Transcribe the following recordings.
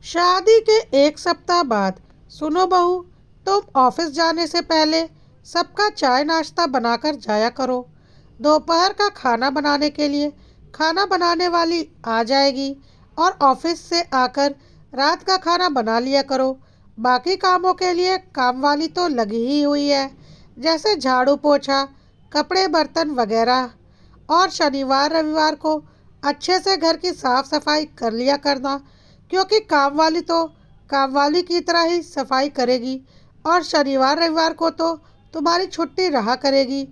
शादी के एक सप्ताह बाद। सुनो बहू, तुम ऑफिस जाने से पहले सबका चाय नाश्ता बनाकर जाया करो। दोपहर का खाना बनाने के लिए खाना बनाने वाली आ जाएगी और ऑफिस से आकर रात का खाना बना लिया करो। बाकी कामों के लिए काम वाली तो लगी ही हुई है, जैसे झाड़ू पोछा, कपड़े बर्तन वगैरह। और शनिवार रविवार को अच्छे से घर की साफ सफाई कर लिया करना, क्योंकि काम वाली की तरह ही सफाई करेगी और शनिवार रविवार को तो तुम्हारी छुट्टी रहा करेगी।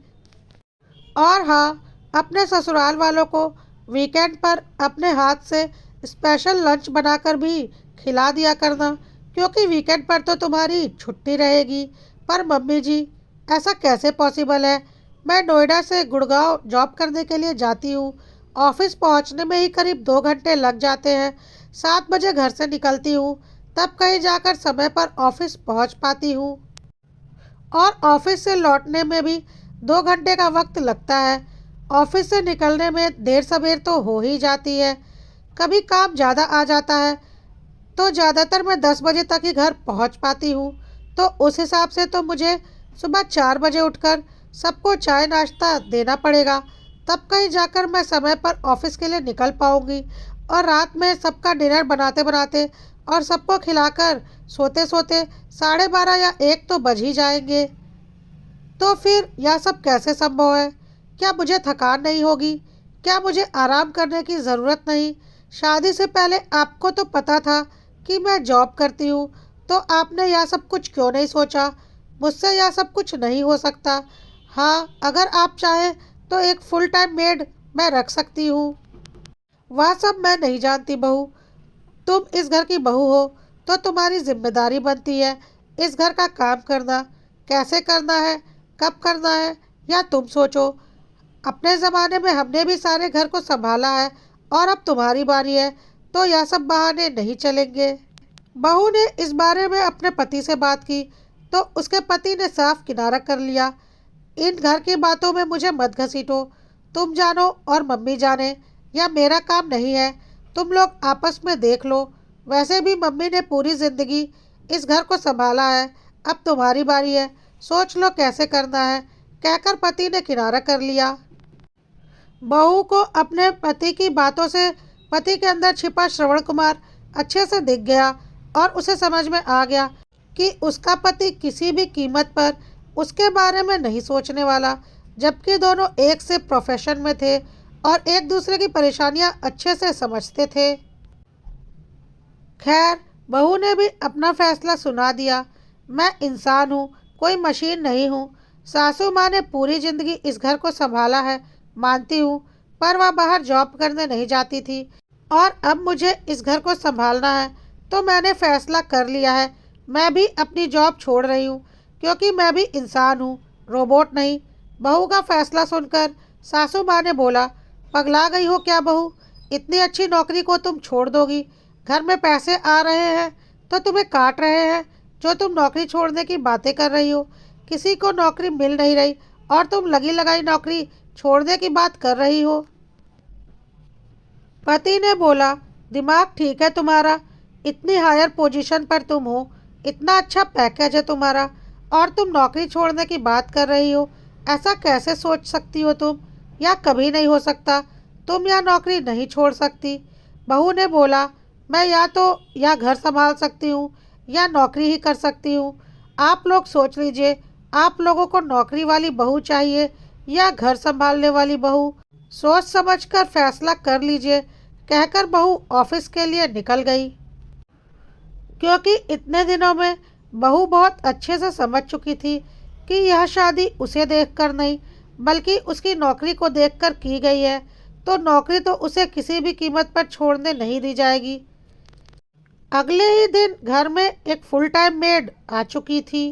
और हाँ, अपने ससुराल वालों को वीकेंड पर अपने हाथ से स्पेशल लंच बनाकर भी खिला दिया करना, क्योंकि वीकेंड पर तो तुम्हारी छुट्टी रहेगी। पर मम्मी जी, ऐसा कैसे पॉसिबल है? मैं नोएडा से गुड़गांव जॉब करने के लिए जाती हूँ। ऑफिस पहुँचने में ही करीब 2 घंटे लग जाते हैं। 7 बजे घर से निकलती हूँ, तब कहीं जाकर समय पर ऑफिस पहुँच पाती हूँ। और ऑफिस से लौटने में भी 2 घंटे का वक्त लगता है। ऑफिस से निकलने में देर सवेर तो हो ही जाती है। कभी काम ज़्यादा आ जाता है तो ज़्यादातर मैं 10 बजे तक ही घर पहुंच पाती हूँ। तो उस हिसाब से तो मुझे सुबह 4 बजे उठकर सबको चाय नाश्ता देना पड़ेगा, तब कहीं जाकर मैं समय पर ऑफिस के लिए निकल पाऊँगी। और रात में सबका डिनर बनाते बनाते और सबको खिलाकर सोते सोते 12:30 या 1 तो बज ही जाएंगे। तो फिर यह सब कैसे संभव है? क्या मुझे थकान नहीं होगी? क्या मुझे आराम करने की ज़रूरत नहीं? शादी से पहले आपको तो पता था कि मैं जॉब करती हूँ, तो आपने यह सब कुछ क्यों नहीं सोचा? मुझसे यह सब कुछ नहीं हो सकता। हाँ, अगर आप चाहें तो एक फुल टाइम मेड मैं रख सकती हूँ। वह सब मैं नहीं जानती बहू। तुम इस घर की बहू हो, तो तुम्हारी जिम्मेदारी बनती है इस घर का काम करना। कैसे करना है, कब करना है, या तुम सोचो। अपने ज़माने में हमने भी सारे घर को संभाला है और अब तुम्हारी बारी है, तो यह सब बहाने नहीं चलेंगे। बहू ने इस बारे में अपने पति से बात की तो उसके पति ने साफ किनारा कर लिया। इन घर की बातों में मुझे मत घसीटो। तुम जानो और मम्मी जाने, यह मेरा काम नहीं है। तुम लोग आपस में देख लो। वैसे भी मम्मी ने पूरी ज़िंदगी इस घर को संभाला है, अब तुम्हारी बारी है। सोच लो कैसे करना है, कहकर पति ने किनारा कर लिया। बहू को अपने पति की बातों से पति के अंदर छिपा श्रवण कुमार अच्छे से दिख गया और उसे समझ में आ गया कि उसका पति किसी भी कीमत पर उसके बारे में नहीं सोचने वाला, जबकि दोनों एक से प्रोफेशन में थे और एक दूसरे की परेशानियां अच्छे से समझते थे। खैर, बहू ने भी अपना फैसला सुना दिया। मैं इंसान हूँ, कोई मशीन नहीं हूँ। सासू माँ ने पूरी जिंदगी इस घर को संभाला है, मानती हूँ, पर वह बाहर जॉब करने नहीं जाती थी और अब मुझे इस घर को संभालना है। तो मैंने फैसला कर लिया है, मैं भी अपनी जॉब छोड़ रही हूँ, क्योंकि मैं भी इंसान हूँ, रोबोट नहीं। बहू का फैसला सुनकर सासू माँ ने बोला, पगला गई हो क्या बहू? इतनी अच्छी नौकरी को तुम छोड़ दोगी? घर में पैसे आ रहे हैं तो तुम्हें काट रहे हैं, जो तुम नौकरी छोड़ने की बातें कर रही हो। किसी को नौकरी मिल नहीं रही और तुम लगी लगाई नौकरी छोड़ने की बात कर रही हो। पति ने बोला, दिमाग ठीक है तुम्हारा? इतनी हायर पोजीशन पर तुम हो, इतना अच्छा पैकेज है तुम्हारा, और तुम नौकरी छोड़ने की बात कर रही हो? ऐसा कैसे सोच सकती हो तुम? या कभी नहीं हो सकता। तुम यह नौकरी नहीं छोड़ सकती। बहू ने बोला, मैं या तो या घर संभाल सकती हूँ या नौकरी ही कर सकती हूँ। आप लोग सोच लीजिए, आप लोगों को नौकरी वाली बहू चाहिए या घर संभालने वाली बहू? सोच समझकर फैसला कर लीजिए, कहकर बहू ऑफिस के लिए निकल गई। क्योंकि इतने दिनों में बहू बहुत अच्छे से समझ चुकी थी कि यह शादी उसे देखकर नहीं, बल्कि उसकी नौकरी को देखकर की गई है। तो नौकरी तो उसे किसी भी कीमत पर छोड़ने नहीं दी जाएगी। अगले ही दिन घर में एक फुल टाइम मेड आ चुकी थी।